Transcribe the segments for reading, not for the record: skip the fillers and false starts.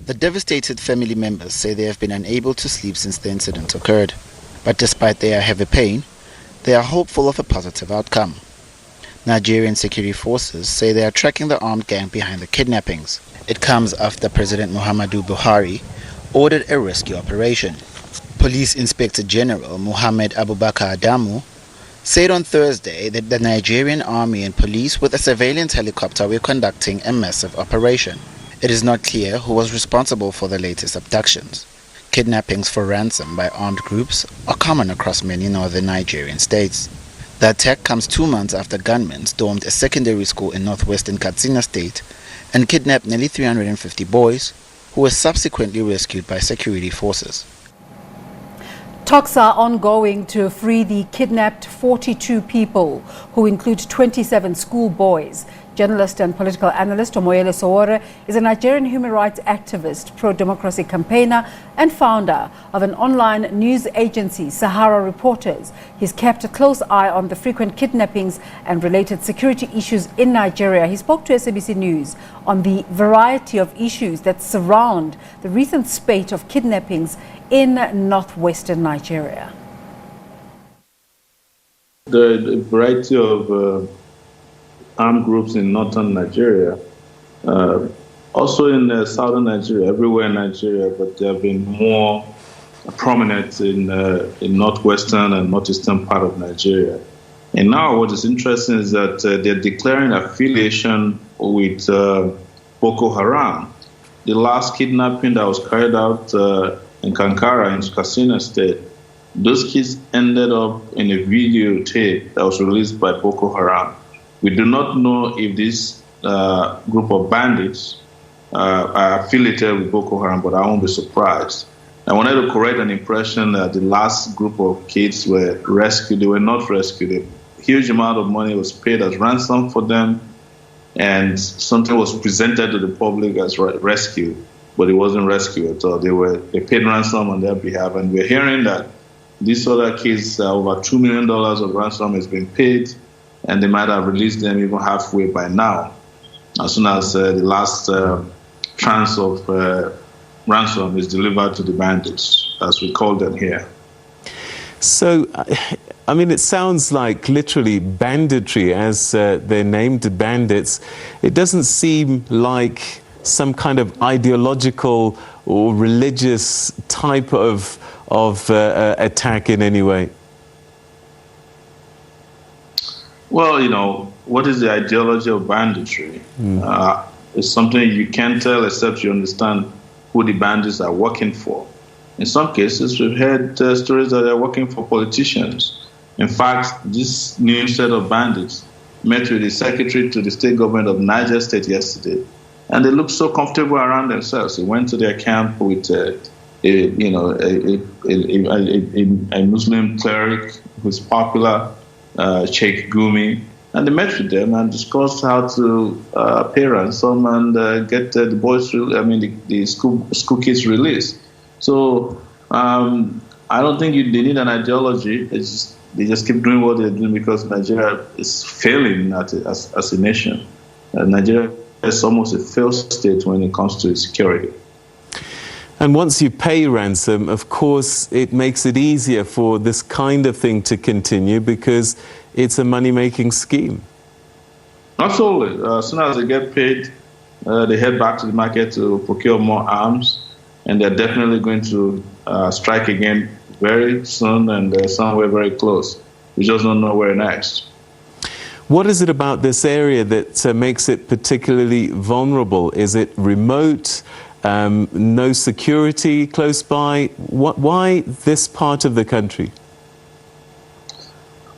The devastated family members say they have been unable to sleep since the incident occurred. But despite their heavy pain, they are hopeful of a positive outcome. Nigerian security forces say they are tracking the armed gang behind the kidnappings. It comes after President Muhammadu Buhari ordered a rescue operation. Police Inspector General Muhammad Abubakar Adamu said on Thursday that the Nigerian army and police with a surveillance helicopter were conducting a massive operation. It is not clear who was responsible for the latest abductions. Kidnappings for ransom by armed groups are common across many northern Nigerian states. The attack comes 2 months after gunmen stormed a secondary school in northwestern Katsina State and kidnapped nearly 350 boys who were subsequently rescued by security forces. Talks are ongoing to free the kidnapped 42 people, who include 27 schoolboys. Journalist and political analyst Omoyele Sowore is a Nigerian human rights activist, pro-democracy campaigner and founder of an online news agency, Sahara Reporters. He's kept a close eye on the frequent kidnappings and related security issues in Nigeria. He spoke to SABC News on the variety of issues that surround the recent spate of kidnappings in northwestern Nigeria. The variety of armed groups in northern Nigeria, also in southern Nigeria, everywhere in Nigeria, but they have been more prominent in northwestern and northeastern part of Nigeria. And now what is interesting is that they're declaring affiliation with Boko Haram. The last kidnapping that was carried out in Kagara in Katsina State, those kids ended up in a videotape that was released by Boko Haram. We do not know if this group of bandits are affiliated with Boko Haram, but I won't be surprised. I wanted to correct an impression that the last group of kids were rescued. They were not rescued. A huge amount of money was paid as ransom for them, and something was presented to the public as rescue, but it wasn't rescue at all. They paid ransom on their behalf, and we're hearing that these other kids, over $2 million of ransom has been paid, and they might have released them even halfway by now, as soon as the last tranche of ransom is delivered to the bandits, as we call them here. So, I mean, it sounds like literally banditry, as they're named, bandits. It doesn't seem like some kind of ideological or religious type of attack in any way. Well, you know, what is the ideology of banditry? It's something you can't tell except you understand who the bandits are working for. In some cases, we've heard stories that they're working for politicians. In fact, this new set of bandits met with the secretary to the state government of Niger State yesterday, and they looked so comfortable around themselves. They went to their camp with a Muslim cleric who's popular, Sheikh Gumi, and they met with them and discussed how to pay ransom and get the boys, the school kids released. So I don't think they need an ideology. They just keep doing what they're doing because Nigeria is failing as a nation. Nigeria is almost a failed state when it comes to security. And once you pay ransom, of course, it makes it easier for this kind of thing to continue because it's a money-making scheme. Absolutely. As soon as they get paid, they head back to the market to procure more arms, and they're definitely going to strike again very soon and somewhere very close. We just don't know where next. What is it about this area that makes it particularly vulnerable? Is it remote? No security close by? Why this part of the country?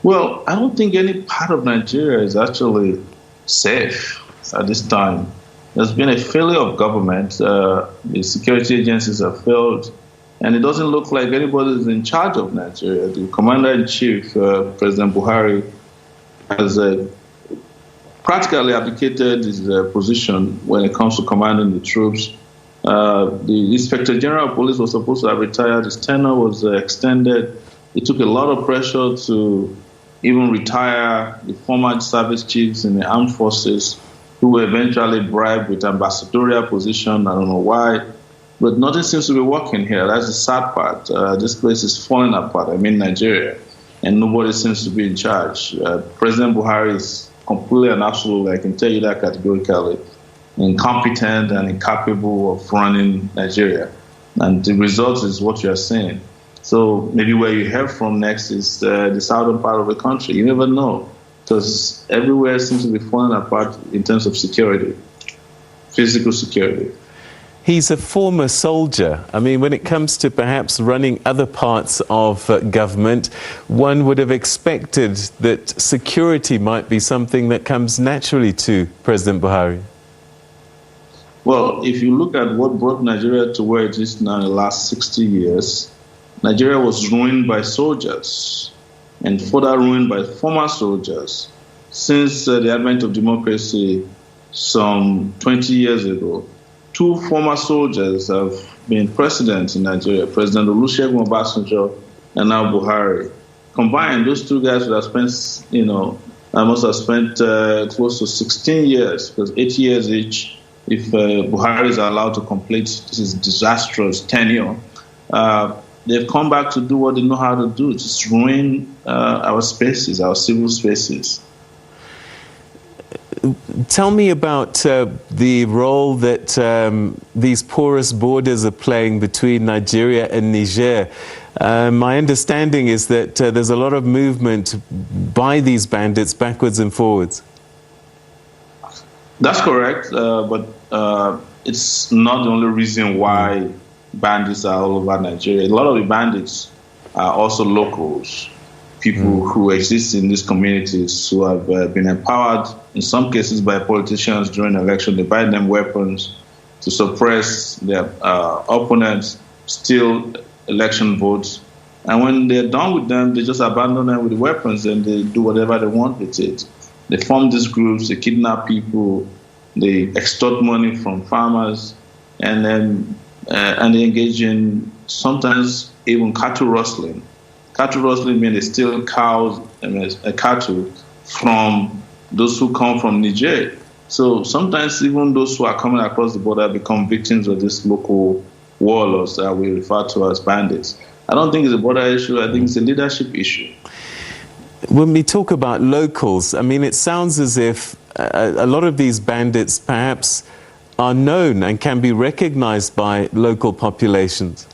Well, I don't think any part of Nigeria is actually safe at this time. There's been a failure of government. The security agencies have failed, and it doesn't look like anybody is in charge of Nigeria. The commander-in-chief, President Buhari, has practically abdicated his position when it comes to commanding the troops. The Inspector General of Police was supposed to have retired. His tenure was extended. It took a lot of pressure to even retire the former service chiefs in the armed forces who were eventually bribed with ambassadorial position. I don't know why. But nothing seems to be working here. That's the sad part. This place is falling apart. I mean, Nigeria, and nobody seems to be in charge. President Buhari is completely and absolutely, I can tell you that categorically, incompetent and incapable of running Nigeria. And the result is what you are saying. So maybe where you head from next is the southern part of the country. You never know, because everywhere seems to be falling apart in terms of security, physical security. He's a former soldier. I mean, when it comes to perhaps running other parts of government, one would have expected that security might be something that comes naturally to President Buhari. Well, if you look at what brought Nigeria to where it is now in the last 60 years, Nigeria was ruined by soldiers and further ruined by former soldiers. Since the advent of democracy some 20 years ago, 2 former soldiers have been president in Nigeria, President Olusegun Obasanjo and now Buhari. Combined, those 2 guys would have spent, must have spent close to 16 years, because 8 years each, if Buhari is allowed to complete this disastrous tenure. They've come back to do what they know how to do, just ruin our spaces, our civil spaces. Tell me about the role that these porous borders are playing between Nigeria and Niger. My understanding is that there's a lot of movement by these bandits backwards and forwards. That's correct, but it's not the only reason why bandits are all over Nigeria. A lot of the bandits are also locals, people who exist in these communities who have been empowered, in some cases by politicians during election. They buy them weapons to suppress their opponents, steal election votes. And when they're done with them, they just abandon them with the weapons and they do whatever they want with it. They form these groups, they kidnap people, they extort money from farmers, and then they engage in sometimes even cattle rustling. Cattle rustling means they steal cows and cattle from those who come from Niger. So sometimes even those who are coming across the border become victims of these local warlords that we refer to as bandits. I don't think it's a border issue. I think it's a leadership issue. When we talk about locals, I mean, it sounds as if a lot of these bandits perhaps are known and can be recognized by local populations.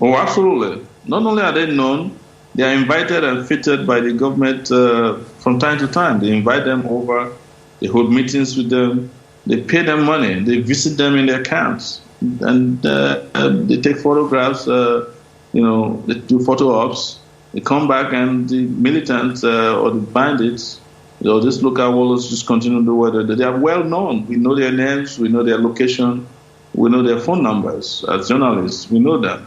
Oh, absolutely. Not only are they known, they are invited and fitted by the government from time to time. They invite them over, they hold meetings with them, they pay them money, they visit them in their camps, and they take photographs, they do photo ops. They come back and the militants or the bandits, these local warlords just continue to do what they are well known. We know their names, we know their location, we know their phone numbers. As journalists, we know them.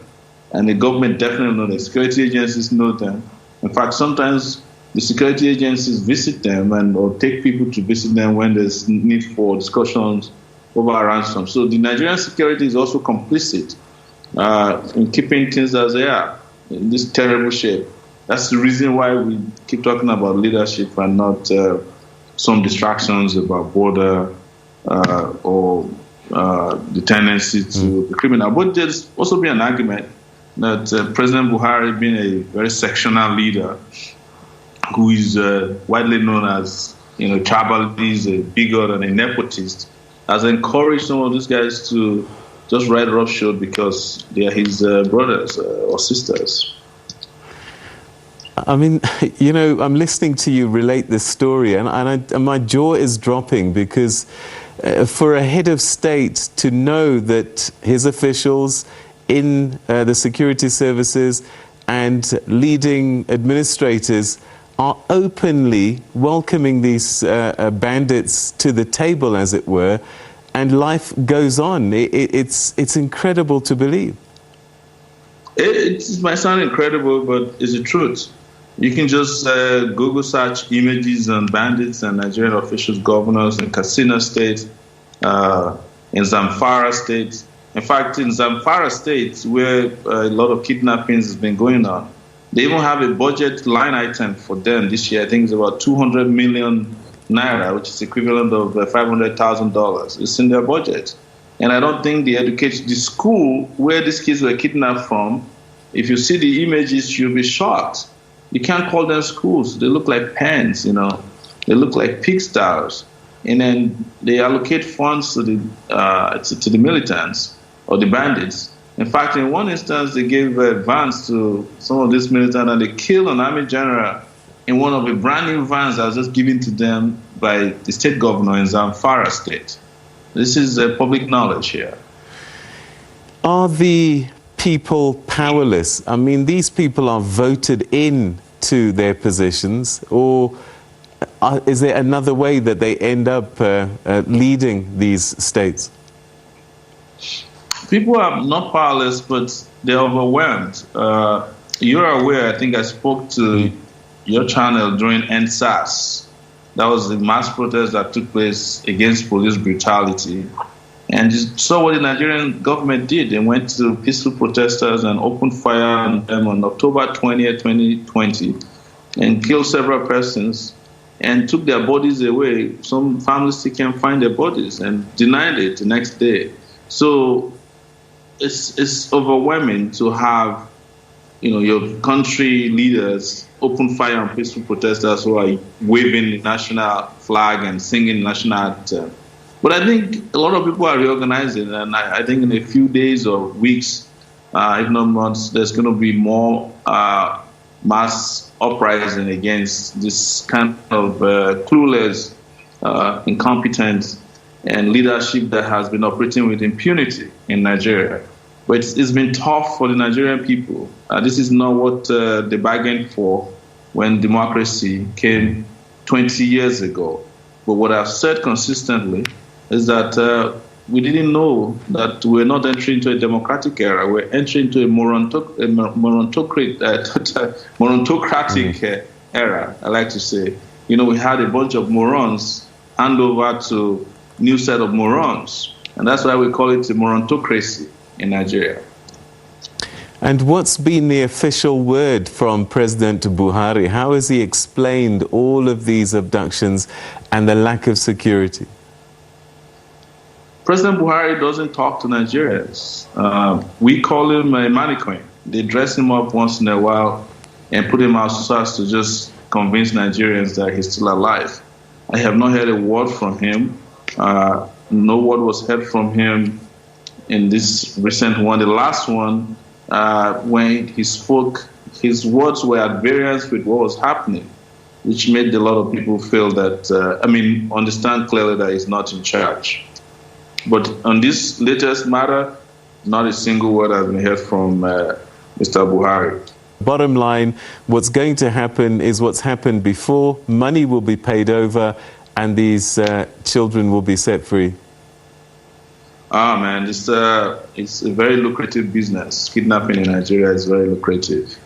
And the government definitely know them. Security agencies know them. In fact, sometimes the security agencies visit them or take people to visit them when there's need for discussions over ransom. So the Nigerian security is also complicit in keeping things as they are in this terrible shape. That's the reason why we keep talking about leadership and not some distractions about border or the tendency to be criminal. But there's also been an argument that President Buhari, being a very sectional leader who is widely known as tribalist, a bigot and a nepotist, has encouraged some of these guys to just ride roughshod because they are his brothers or sisters. I mean, I'm listening to you relate this story and my jaw is dropping because for a head of state to know that his officials in the security services and leading administrators are openly welcoming these bandits to the table, as it were, and life goes on. It's incredible to believe. It might sound incredible, but it's the truth. You can just Google search images on bandits and Nigerian officials, governors in Katsina State, in Zamfara State. In fact, in Zamfara State, where a lot of kidnappings has been going on, they even have a budget line item for them this year. I think it's about 200 million naira, which is equivalent of $500,000. It's in their budget. And I don't think the school where these kids were kidnapped from, if you see the images, you'll be shocked. You can't call them schools. They look like pens, you know. They look like pigsties. And then they allocate funds to the militants or the bandits. In fact, in one instance, they gave vans to some of these militants, and they killed an army general in one of the brand new vans that was just given to them by the state governor in Sahara State. This is public knowledge here. Are the people powerless? I mean, these people are voted in to their positions, or is there another way that they end up leading these states? People are not powerless, but they're overwhelmed. You're aware, I think I spoke to your channel during NSAS. That was the mass protest that took place against police brutality. And you saw what the Nigerian government did. They went to peaceful protesters and opened fire on them on October 20th, 2020, and killed several persons and took their bodies away. Some families still can't find their bodies and denied it the next day. So it's overwhelming to have, you know, your country leaders open fire on peaceful protesters who are waving the national flag and singing national anthem. But I think a lot of people are reorganizing, and I think in a few days or weeks, if not months, there's going to be more mass uprising against this kind of clueless, incompetent, and leadership that has been operating with impunity in Nigeria. But it's been tough for the Nigerian people. This is not what they bargained for when democracy came 20 years ago. But what I've said consistently is that we didn't know that we're not entering into a democratic era. We're entering into a moronocratic era, I like to say. You know, we had a bunch of morons hand over to new set of morons. And that's why we call it a morontocracy in Nigeria. And what's been the official word from President Buhari? How has he explained all of these abductions and the lack of security? President Buhari doesn't talk to Nigerians. We call him a mannequin. They dress him up once in a while and put him out so as to just convince Nigerians that he's still alive. I have not heard a word from him. No word was heard from him in this recent one. The last one, when he spoke, his words were at variance with what was happening, which made a lot of people feel that, understand clearly that he's not in charge. But on this latest matter, not a single word has been heard from Mr. Buhari. Bottom line, what's going to happen is what's happened before. Money will be paid over and these children will be set free. Man, it's a very lucrative business. Kidnapping in Nigeria is very lucrative.